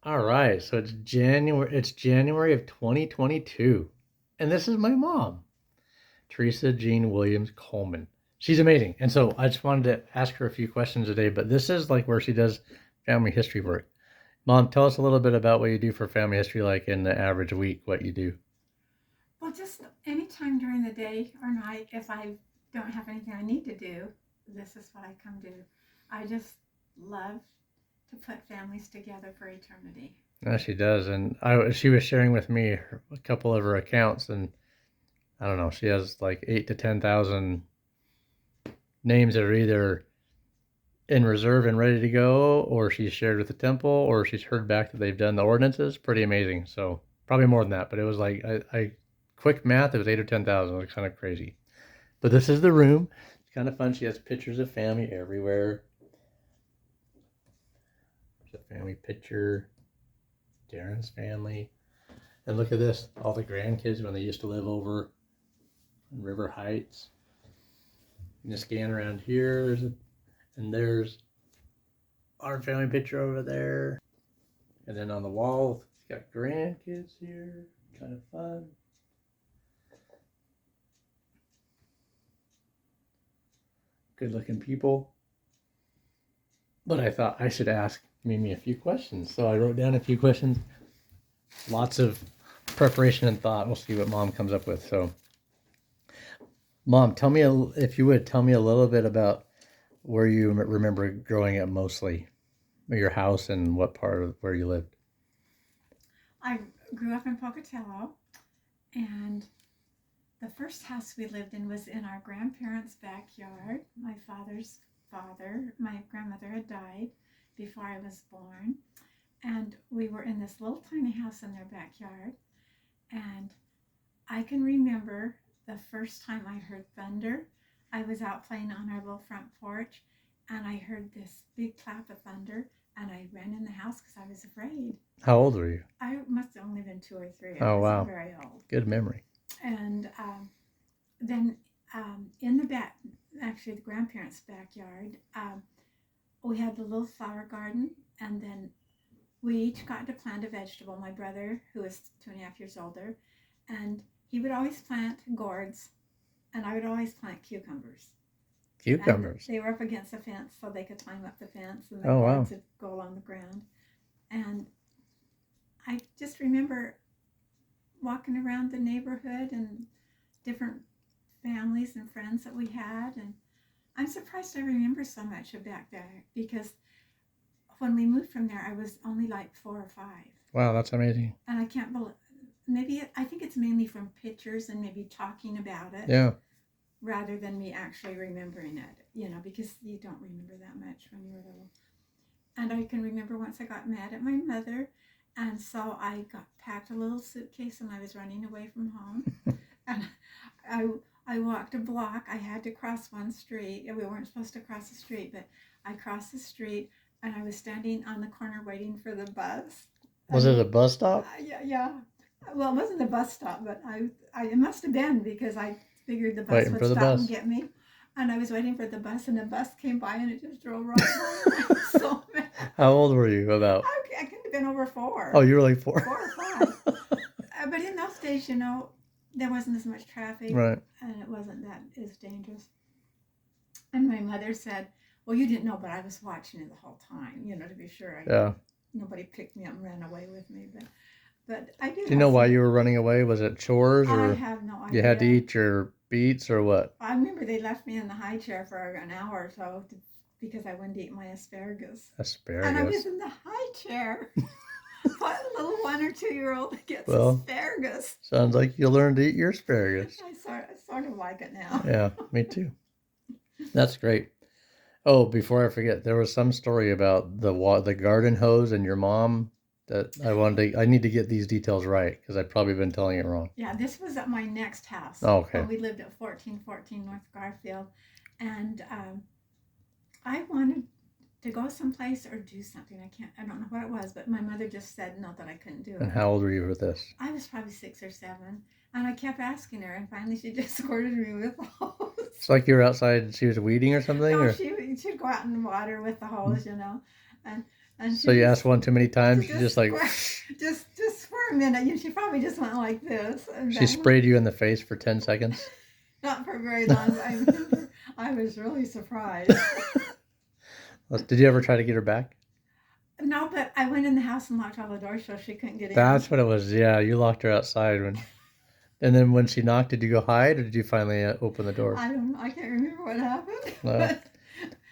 All right, so it's January. It's January of 2022, and this is my mom, Teresa Jean Williams Coleman. She's amazing, and so I just wanted to ask her a few questions today. But this is like where she does family history work. Mom, tell us a little bit about what you do for family history, like in the average week, what you do. Well, just anytime during the day or night, if I don't have anything I need to do, this is what I come do. I just love to put families together for eternity. Yeah, she does, and she was sharing with me a couple of her accounts, and I don't know, she has like 8 to 10,000 names that are either in reserve and ready to go, or she's shared with the temple, or she's heard back that they've done the ordinances. Pretty amazing. So probably more than that, but it was like I quick math. It was 8 or 10,000. It was kind of crazy. But this is the room. It's kind of fun. She has pictures of family everywhere. There's a family picture. Darren's family. And look at this. All the grandkids when they used to live over in River Heights. You can scan around here. There's our family picture over there. And then on the wall, it's got grandkids here. Kind of fun. Good looking people. But I thought I should ask Mimi a few questions. So I wrote down a few questions. Lots of preparation and thought. We'll see what Mom comes up with. So, Mom, if you would, tell me a little bit about where you remember growing up mostly, your house and what part of where you lived. I grew up in Pocatello, and the first house we lived in was in our grandparents' backyard. My father's father, my grandmother had died before I was born, and we were in this little tiny house in their backyard. And I can remember the first time I heard thunder. I was out playing on our little front porch, and I heard this big clap of thunder, and I ran in the house because I was afraid. How old were you? I must have only been 2 or 3. I Oh, wasn't wow. very old. Good memory. And then in the back, actually the grandparents' backyard, we had the little flower garden, and then we each got to plant a vegetable. My brother, who was 2.5 years older, and he would always plant gourds, and I would always plant cucumbers. And Cucumbers. they were up against the fence, so they could climb up the fence, and the Oh, wow. gourds would go along the ground. And I just remember walking around the neighborhood and different families and friends that we had. And I'm surprised I remember so much of back there because when we moved from there, I was only like 4 or 5. Wow, that's amazing. And I can't believe, I think it's mainly from pictures and maybe talking about it. Yeah. Rather than me actually remembering it, because you don't remember that much when you're little. And I can remember once I got mad at my mother, and so I packed a little suitcase and I was running away from home. And I I walked a block. I had to cross one street. We weren't supposed to cross the street, but I crossed the street and I was standing on the corner waiting for the bus. Was it a bus stop? Yeah, yeah. Well, it wasn't the bus stop, but it must have been because I figured the bus Waiting would for the stop bus. and get me. And I was waiting for the bus, and the bus came by, and it just drove right by. I was so mad. How old were you about? I couldn't have been over 4. Oh, you were like 4. 4 or 5. But in those days, there wasn't as much traffic, Right. and it wasn't that as dangerous. And my mother said, "Well, you didn't know, but I was watching it the whole time, to be sure." Yeah. Nobody picked me up and ran away with me, but I did. Do you know why you were running away? Was it chores I or have no idea. you had to eat your beets or what? I remember they left me in the high chair for an hour or so because I wouldn't eat my asparagus. Asparagus. And I was in the high chair. What little 1 or 2-year-old gets Well, asparagus? Sounds like you learned to eat your asparagus. I sort of like it now. Yeah, me too. That's great. Oh, before I forget, there was some story about the garden hose and your mom that I need to get these details right because I've probably been telling it wrong. Yeah, this was at my next house. Oh, okay. When we lived at 1414 North Garfield. And I wanted to go someplace or do something. I don't know what it was, but my mother just said no, that I couldn't do it. And how old were you with this? I was probably 6 or 7. And I kept asking her, and finally she just squirted me with the hose. It's like you were outside and she was weeding or something? No, or? she'd go out in the water with the hose, And And So she you just asked one too many times. She just just like just for a minute. She probably just went like this, and she then sprayed you in the face for 10 seconds. not for very long. I remember I was really surprised. Did you ever try to get her back? No, but I went in the house and locked all the doors so she couldn't get in. That's what it was. Yeah, you locked her outside and then when she knocked, did you go hide or did you finally open the door? I can't remember what happened. No. So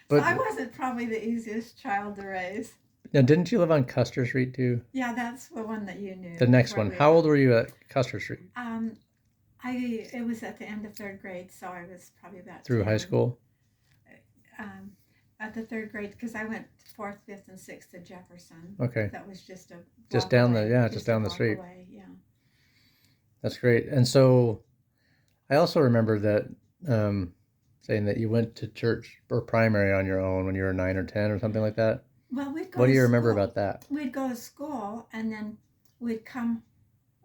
But I wasn't probably the easiest child to raise. now, didn't you live on Custer Street too? Yeah, that's the one that you knew. The next where one. we How old lived. were you at Custer Street? It was at the end of third grade, so I was probably about Through 10. high school? Um, at the third grade, because I went fourth, fifth, and sixth to Jefferson. Okay. That was just a Just block down away. just down the block street. Away, yeah. That's great. And so I also remember that saying that you went to church or primary on your own when you were 9 or 10 or something like that. Well, we'd go What to do you remember school. about that? We'd go to school, and then we'd come.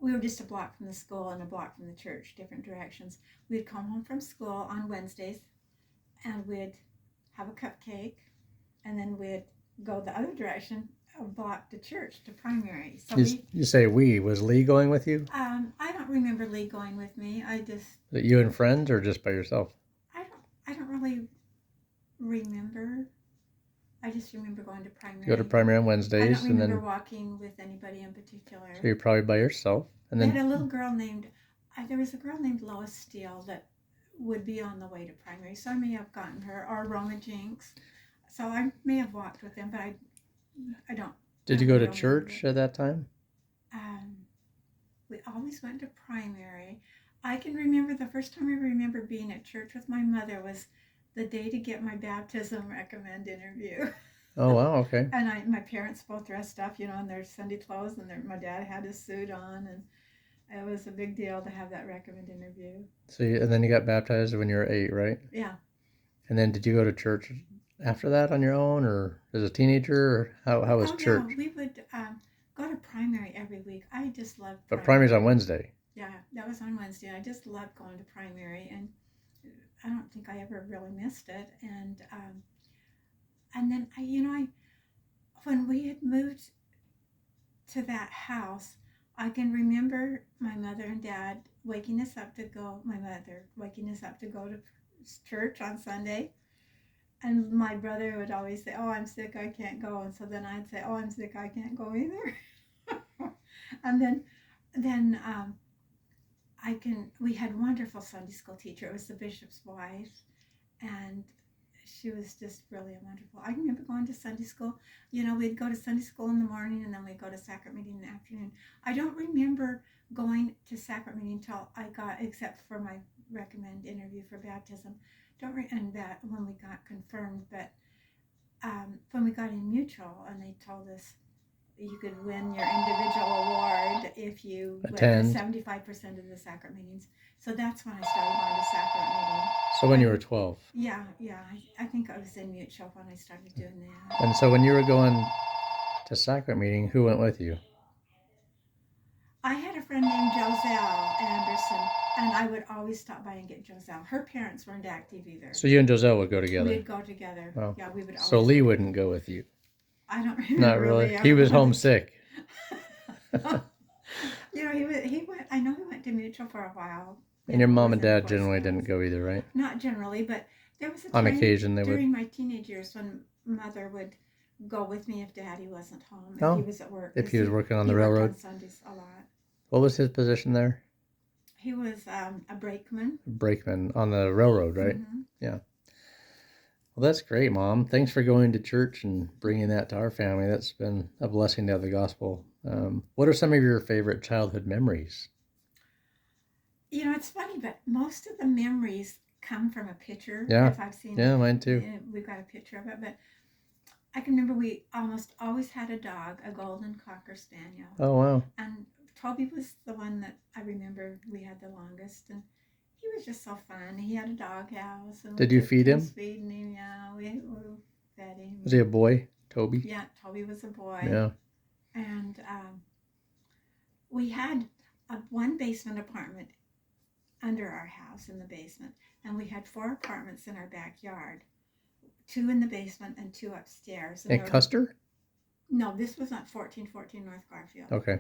We were just a block from the school and a block from the church, different directions. We'd come home from school on Wednesdays, and we'd have a cupcake, and then we'd go the other direction, a block to church, to primary. So You say we. Was Lee going with you? I don't remember Lee going with me. Was it you and friends or just by yourself? I don't really remember. I just remember going to primary. You go to primary on I Wednesdays don't and remember then walking with anybody in particular. so you're probably by yourself. And They then had a little girl named, there was a girl named Lois Steele that would be on the way to primary. So I may have gotten her, or Roma Jinx. So I may have walked with them, but I don't. did you I go to don't church remember. at that time? We always went to primary. I can remember the first time I remember being at church with my mother was the day to get my baptism recommend interview. Oh wow, okay. And my parents both dressed up, in their Sunday clothes, and my dad had his suit on, and it was a big deal to have that recommend interview. So and then you got baptized when you were 8, right? Yeah. And then did you go to church after that on your own or as a teenager? Or how was church? Yeah, we would go to primary every week. I just loved But primary's on Wednesday. Yeah, that was on Wednesday. I just loved going to primary, and I don't think I ever really missed it. And then when we had moved to that house, I can remember my mother and dad waking us up to go. My mother waking us up to go to church on Sunday, and my brother would always say, "Oh, I'm sick, I can't go," and so then I'd say, "Oh, I'm sick, I can't go either." And then we had a wonderful Sunday school teacher. It was the bishop's wife, and she was just really wonderful. I remember going to Sunday school. We'd go to Sunday school in the morning, and then we'd go to sacrament meeting in the afternoon. I don't remember going to sacrament meeting until except for my recommend interview for baptism. And that when we got confirmed, but when we got in mutual, and they told us you could win your individual award if you attend 75% of the sacrament meetings. So that's when I started going to sacrament meeting. So when you were 12? Yeah. I think I was in mutual when I started doing that. And so when you were going to sacrament meeting, who went with you? I had a friend named Joselle Anderson, and I would always stop by and get Joselle. Her parents weren't active either. So you and Joselle would go together? We'd go together. Oh. Yeah, we would always. So Lee wouldn't go with you? I don't remember. Not really. He was homesick. He went. I know he went to mutual for a while. And your mom and dad generally didn't go either, right? Not generally, but there was a on time occasion they would. During my teenage years when mother would go with me if daddy wasn't home, if he was at work. If he was working on the railroad. Worked on Sundays a lot. What was his position there? He was a brakeman. Brakeman on the railroad, right? Mm-hmm. Yeah. Well, that's great, Mom. Thanks for going to church and bringing that to our family. That's been a blessing to have the gospel. What are some of your favorite childhood memories? It's funny, but most of the memories come from a picture. Yeah. If I've seen yeah, mine too. We've got a picture of it, but I can remember we almost always had a dog, a golden cocker spaniel. Oh, wow. And Toby was the one that I remember we had the longest, and he was just so fun. He had a doghouse. Did you feed him? Feeding him, yeah. We fed him. Was he a boy, Toby? Yeah, Toby was a boy. Yeah. And we had one basement apartment under our house in the basement, and we had 4 apartments in our backyard, 2 in the basement and 2 upstairs. In Custer? No, this was not 1414 North Garfield. Okay.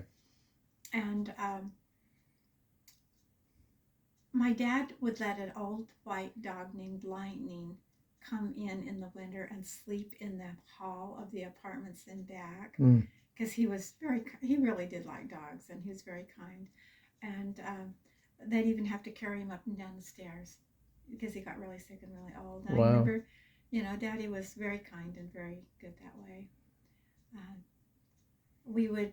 And my dad would let an old white dog named Lightning come in the winter and sleep in the hall of the apartments in back Mm. because he really did like dogs and he was very kind. And they'd even have to carry him up and down the stairs because he got really sick and really old. And I Wow. remember, Daddy was very kind and very good that way. Uh, we would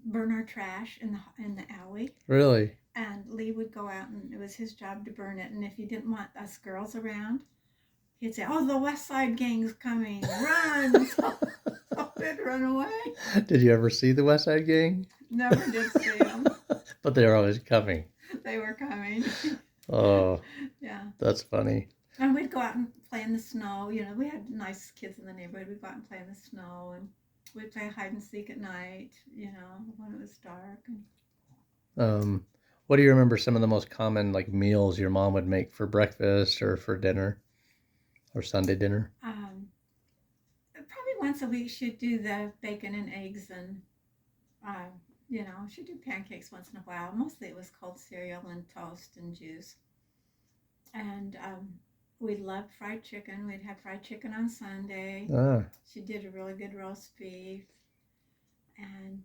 burn our trash in the alley, Really? and Lee would go out, and it was his job to burn it. And if he didn't want us girls around, he'd say, "Oh, the West Side Gang's coming! Run!" So we'd run away. Did you ever see the West Side Gang? Never did see them. But they were always coming. They were coming. Oh, Yeah. that's funny. And we'd go out and play in the snow. We had nice kids in the neighborhood. We'd go out and play in the snow, and we'd play hide and seek at night, when it was dark. Um, what do you remember some of the most common like meals your mom would make for breakfast or for dinner or Sunday dinner? Probably once a week she'd do the bacon and eggs, and she'd do pancakes once in a while. Mostly it was cold cereal and toast and juice. And we loved fried chicken. We'd have fried chicken on Sunday. Ah, She did a really good roast beef, and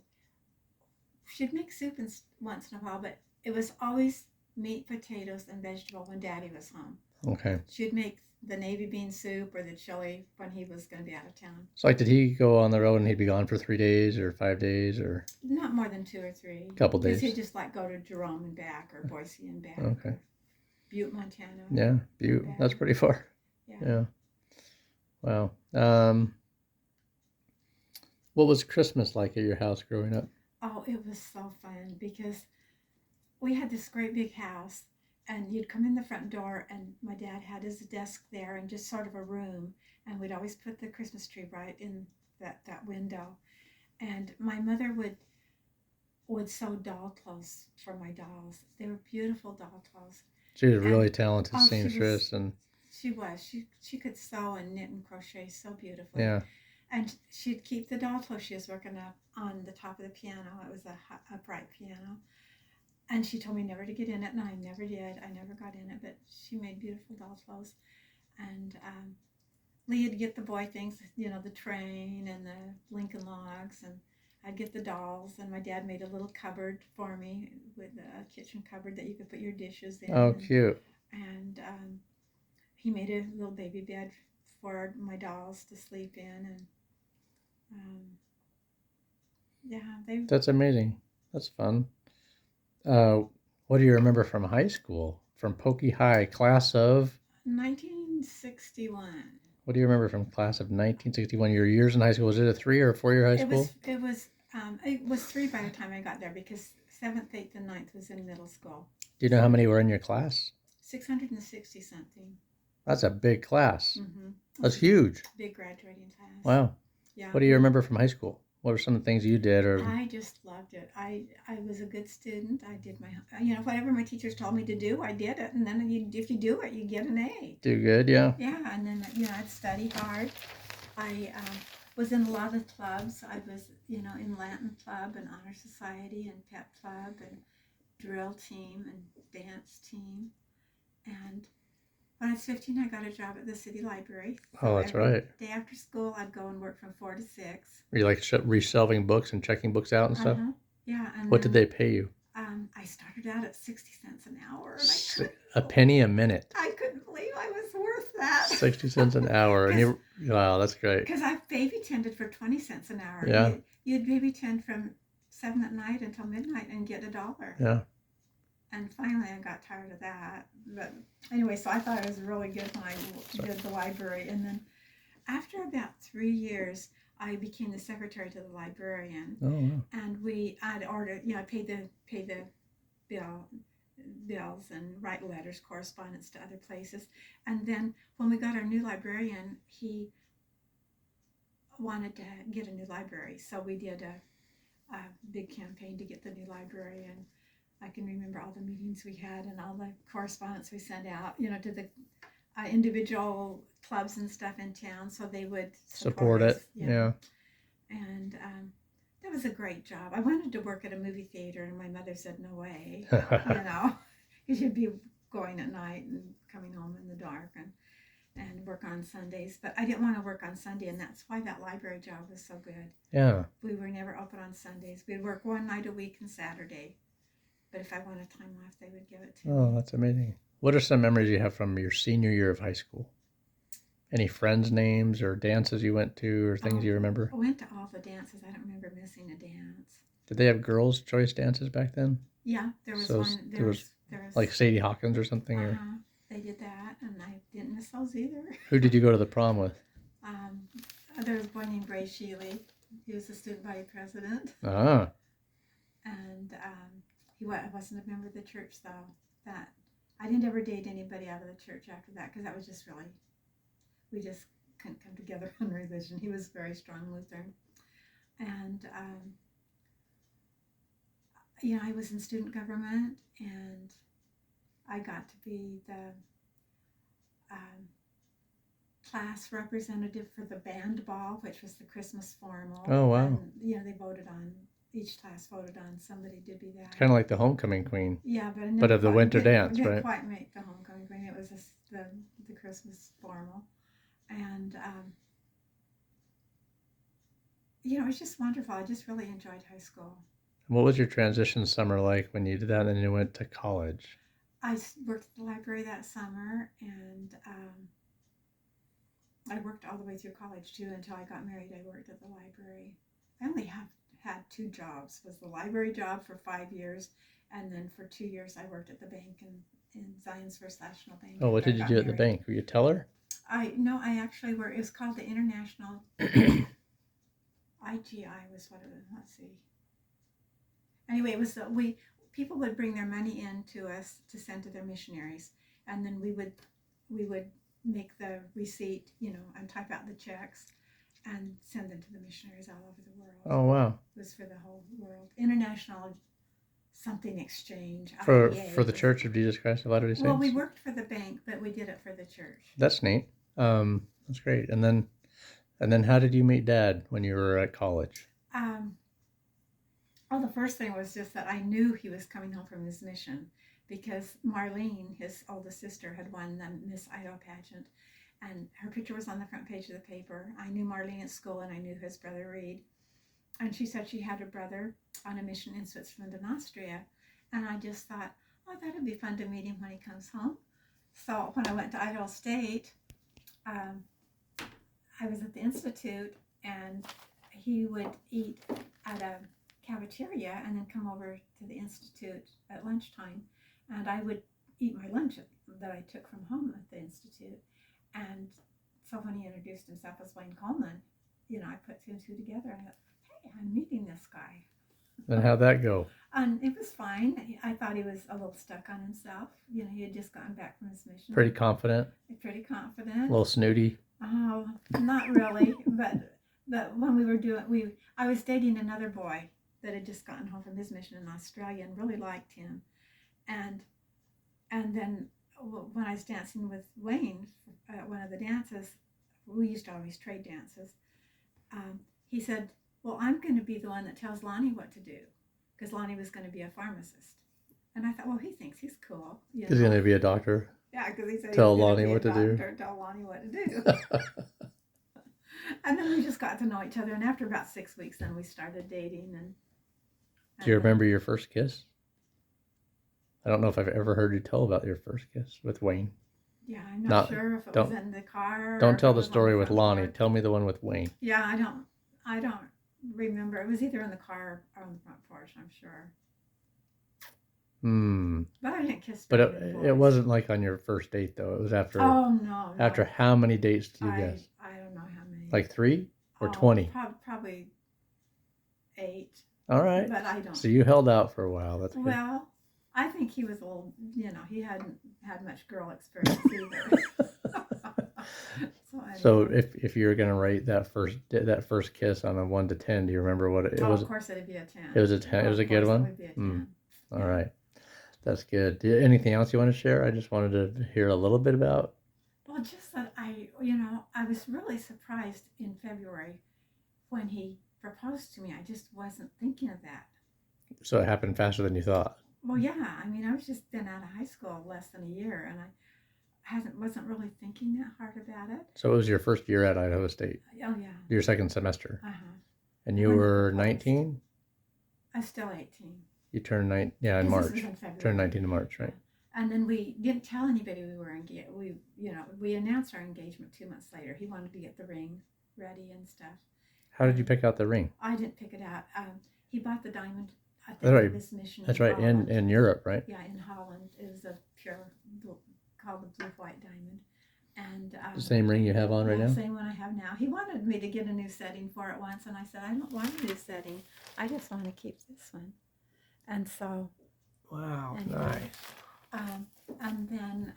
she'd make soup once in a while, but it was always meat, potatoes, and vegetable when Daddy was home. okay. She'd make the navy bean soup or the chili when he was going to be out of town. So like, did he go on the road and he'd be gone for 3 days or 5 days or Not more than 2 or 3. a couple days? Because he'd just like go to Jerome and back, or Boise and back. Okay. Or Butte, Montana. Yeah, Butte. That's pretty far. Yeah. Wow. What was Christmas like at your house growing up? Oh, it was so fun because we had this great big house, and you'd come in the front door, and my dad had his desk there and just sort of a room, and we'd always put the Christmas tree right in that window. And my mother would sew doll clothes for my dolls. They were beautiful doll clothes. She was really talented Oh, seamstress and she was. She could sew and knit and crochet so beautifully. yeah. And she'd keep the doll clothes she was working up on the top of the piano. It was a upright piano. And she told me never to get in it, and I never did. I never got in it, but she made beautiful doll clothes. And Leah'd get the boy things, the train and the Lincoln Logs, and I'd get the dolls. And my dad made a little cupboard for me with a kitchen cupboard that you could put your dishes in. Oh, cute. And he made a little baby bed for my dolls to sleep in, and That's amazing. That's fun. What do you remember from high school? From Pokey High, class of 1961. What do you remember from class of 1961? Your years in high school, was it a 3 or 4 year high school? It was 3 by the time I got there because 7th, 8th, and 9th was in middle school. Do you know how many were in your class? 660 something. That's a big class. Mm-hmm. That's huge. Big graduating class. Wow. Yeah. What do you remember from high school? What were some of the things you did? Or I just loved it. I was a good student. I did whatever my teachers told me to do, I did it. And then if you do it, you get an A. Do good, yeah. Yeah, and then I'd study hard. I was in a lot of clubs. I was in Latin club and honor society and pep club and drill team and dance team. And when I was 15, I got a job at the city library. Oh, that's right. Day after school, I'd go and work from 4 to 6. Were you like reshelving books and checking books out and stuff? Yeah. And what did they pay you? I started out at 60 cents an hour. A penny a minute. I couldn't believe I was worth that. 60 cents an hour. And wow, that's great. Because I baby tended for 20 cents an hour. Yeah. You'd baby tend from 7 at night until midnight and get $1. Yeah. And finally, I got tired of that. But anyway, so I thought it was really good when I did the library. And then after about 3 years, I became the secretary to the librarian. Oh, wow. And I'd order, I paid the bills and write letters, correspondence to other places. And then when we got our new librarian, he wanted to get a new library. So we did a big campaign to get the new library, and I can remember all the meetings we had and all the correspondence we sent out, to the individual clubs and stuff in town, so they would support it. us, Yeah. and that was a great job. I wanted to work at a movie theater, and my mother said, no way, because you'd be going at night and coming home in the dark and work on Sundays. But I didn't want to work on Sunday, and that's why that library job was so good. Yeah. We were never open on Sundays. We'd work one night a week and Saturday. But if I wanted time off, they would give it to me. Oh, that's amazing. What are some memories you have from your senior year of high school? Any friends' names or dances you went to or things you remember? I went to all the dances. I don't remember missing a dance. Did they have girls' choice dances back then? Yeah, there was So one. there was like Sadie Hawkins or something? Or They did that, and I didn't miss those either. who did you go to the prom with? There was a boy named Ray Sheely. He was the student body president. Ah. And he wasn't a member of the church, though. That I didn't ever date anybody out of the church after that, because that was just really, we just couldn't come together on religion. He was very strong Lutheran. And I was in student government, and I got to be the class representative for the band ball, which was the Christmas formal. Oh, wow. And, they voted on, each class voted on somebody to be that. Kind of like the homecoming queen. Yeah, but of the winter dance, right? Didn't quite make the homecoming queen. It was the Christmas formal. And, it was just wonderful. I just really enjoyed high school. What was your transition summer like when you did that and then you went to college? I worked at the library that summer, and I worked all the way through college too until I got married. I worked at the library. I only had 2 jobs. Was the library job for 5 years, and then for 2 years I worked at the bank in Zion's First National Bank. Oh, what did you do at the bank? Were you a teller? I actually worked. It was called the International IGI was what it was. Let's see. Anyway, it was people would bring their money in to us to send to their missionaries, and then we would make the receipt, and type out the checks and send them to the missionaries all over the world. Oh, wow. It was for the whole world. International something exchange. For the Church of Jesus Christ of Latter-day Saints? Well, we worked for the bank, but we did it for the church. That's neat. That's great. And then how did you meet Dad when you were at college? The first thing was just that I knew he was coming home from his mission, because Marlene, his oldest sister, had won the Miss Idaho pageant, and her picture was on the front page of the paper. I knew Marlene at school, and I knew his brother Reed. And she said she had a brother on a mission in Switzerland and Austria. And I just thought, oh, that would be fun to meet him when he comes home. So when I went to Idaho State, I was at the Institute, and he would eat at a cafeteria and then come over to the Institute at lunchtime. And I would eat my lunch that I took from home at the Institute. And so when he introduced himself as Wayne Coleman, I put 2 and 2 together. And I thought, hey, I'm meeting this guy. And how'd that go? And it was fine. I thought he was a little stuck on himself. He had just gotten back from his mission. Pretty confident? Pretty confident. A little snooty? Oh, not really. but when we were I was dating another boy that had just gotten home from his mission in Australia and really liked him. And then when I was dancing with Wayne at one of the dances, we used to always trade dances, he said, well, I'm going to be the one that tells Lonnie what to do, because Lonnie was going to be a pharmacist. And I thought, well, he thinks he's cool. He's going to be a doctor. Yeah, because he said tell Lonnie what to do. Tell Lonnie what to do. And then we just got to know each other. And after about 6 weeks, then we started dating. Do you remember your first kiss? I don't know if I've ever heard you tell about your first kiss with Wayne. Yeah, I'm not sure if it was in the car. Don't tell the story with Lonnie. Tell me the one with Wayne. Yeah, I don't remember. It was either in the car or on the front porch, I'm sure. But I didn't kiss. But it wasn't like on your first date, though. It was after. Oh, no. After how many dates do you guess? I don't know how many. Like 3 or 20? Probably 8. All right. But I don't. So you held out for a while. That's good. Well, I think he was a little, he hadn't had much girl experience either. So if you were going to rate that first kiss on a 1 to 10, do you remember what it was? Of course it'd be a 10. It was a 10. It was a good one? It would be a 10. All right. That's good. Anything else you want to share? I just wanted to hear a little bit about. Well, just that I was really surprised in February when he proposed to me. I just wasn't thinking of that. So it happened faster than you thought. Well, yeah, I mean, I was just been out of high school less than a year, and I wasn't really thinking that hard about it. So it was your first year at Idaho State, Oh yeah. your second semester, Uh-huh. and you When he were proposed. 19. I was still 18. You turned in This March. was in February. Turned 19 in March, right? And then we didn't tell anybody we were engaged. We announced our engagement 2 months later. He wanted to get the ring ready and stuff. How did you pick out the ring? I didn't pick it out. He bought the diamond at the That's end right. of his mission. That's in right, Holland. in Europe, right? Yeah, in Holland. It was a pure, called the blue white diamond. And The same ring you have on right yeah, now? same one I have now. He wanted me to get a new setting for it once, and I said, I don't want a new setting. I just want to keep this one. And so, Wow, anyway, and then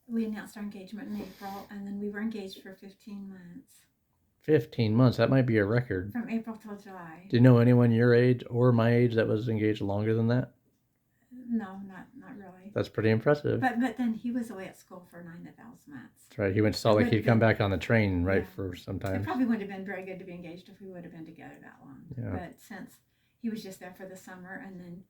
we announced our engagement in April, and then we were engaged for 15 months. 15 months, that might be a record. From April till July. Do you know anyone your age or my age that was engaged longer than that? No, not really. That's pretty impressive. But then he was away at school for 9 of those months. That's right. He went to Salt Lake. He'd come back on the train, right, for some It time. probably wouldn't have been very good to be engaged if we would have been together that long. Yeah. But since he was just there for the summer and then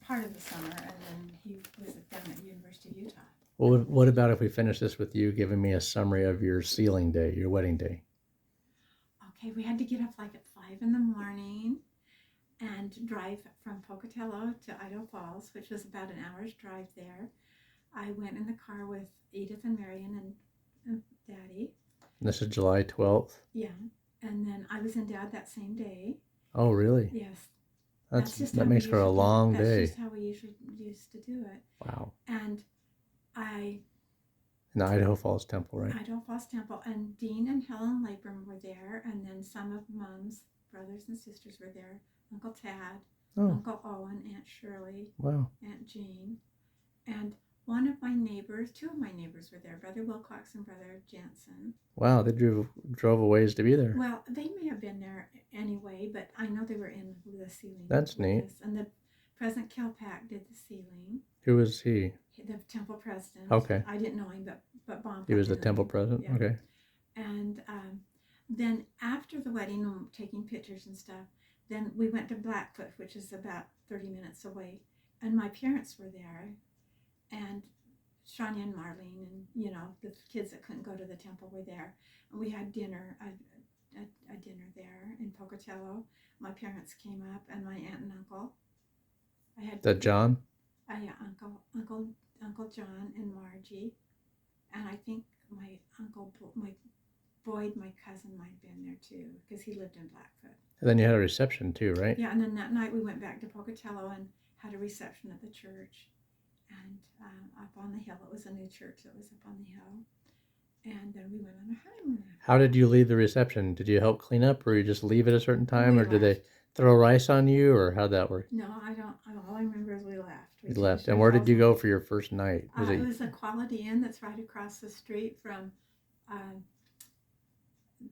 part of the summer, and then he was down at the University of Utah. Well, what about if we finish this with you giving me a summary of your sealing day, your wedding day? Okay, we had to get up like at 5 in the morning and drive from Pocatello to Idaho Falls, which was about an hour's drive there. I went in the car with Edith and Marion and Daddy. And this is July 12th? Yeah, and then I was in Dad that same day. Oh, really? Yes. That makes for a long day. That's just how we usually used to do it. Wow. And in the Idaho Falls Temple, right? Idaho Falls Temple, and Dean and Helen Labrum were there, and then some of Mom's brothers and sisters were there. Uncle Tad, Uncle Owen, Aunt Shirley, wow, Aunt Jean, and one of my neighbors, 2 of my neighbors were there, Brother Wilcox and Brother Jansen. Wow, they drove a ways to be there. Well, they may have been there anyway, but I know they were in the ceiling. That's neat. And the President Kilpack did the ceiling. Who was he? The temple president. Okay. I didn't know him, but Bomb. He was the temple president? Yeah. Okay. And then after the wedding, taking pictures and stuff, then we went to Blackfoot, which is about 30 minutes away. And my parents were there. And Shania and Marlene and, the kids that couldn't go to the temple were there. And we had dinner, a dinner there in Pocatello. My parents came up, and my aunt and uncle. Is that John? Yeah, Uncle John and Margie. And I think my Boyd, my cousin, might have been there too, because he lived in Blackfoot. And then you had a reception too, right? Yeah, and then that night we went back to Pocatello and had a reception at the church. And up on the hill, it was a new church that was up on the hill. And then we went on a honeymoon. How did you leave the reception? Did you help clean up, or you just leave at a certain time, or did they throw rice on you, or how'd that work? No, I don't. All I remember is we left. You left. And where did you go for your first night? It was a Quality Inn that's right across the street from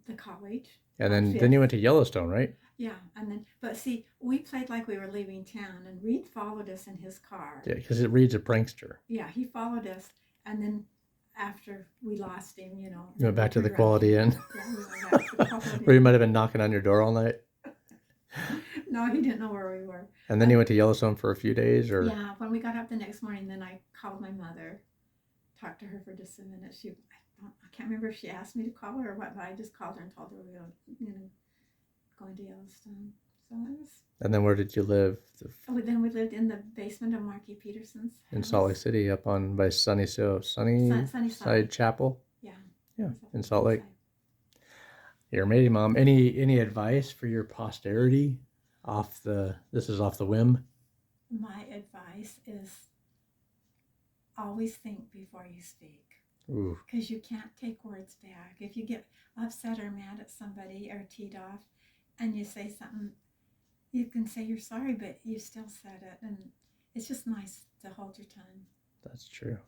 the college. And then you went to Yellowstone, right? Yeah, but see, we played like we were leaving town, and Reed followed us in his car. Yeah, because Reed's a prankster. Yeah, he followed us, and then after we lost him, you went back to the Quality Inn. Yeah, we went back to the Quality Inn. Where he might have been knocking on your door all night. No, he didn't know where we were. And then you went to Yellowstone for a few days, or? Yeah, when we got up the next morning, then I called my mother, talked to her for just a minute. I can't remember if she asked me to call her or what, but I just called her and told her we were, going to Yellowstone. So it was. And then where did you live? Then we lived in the basement of Marky Peterson's house. In Salt Lake City, up on by Sunnyside Chapel. Yeah. Yeah, in Salt Lake. You're amazing, Mom. Any advice for your posterity? This is off the whim. My advice is always think before you speak. Ooh. Because you can't take words back. If you get upset or mad at somebody or teed off and you say something, you can say you're sorry, but you still said it. And it's just nice to hold your tongue. That's true.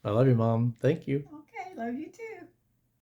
I love you, Mom. Thank you. Okay, love you too.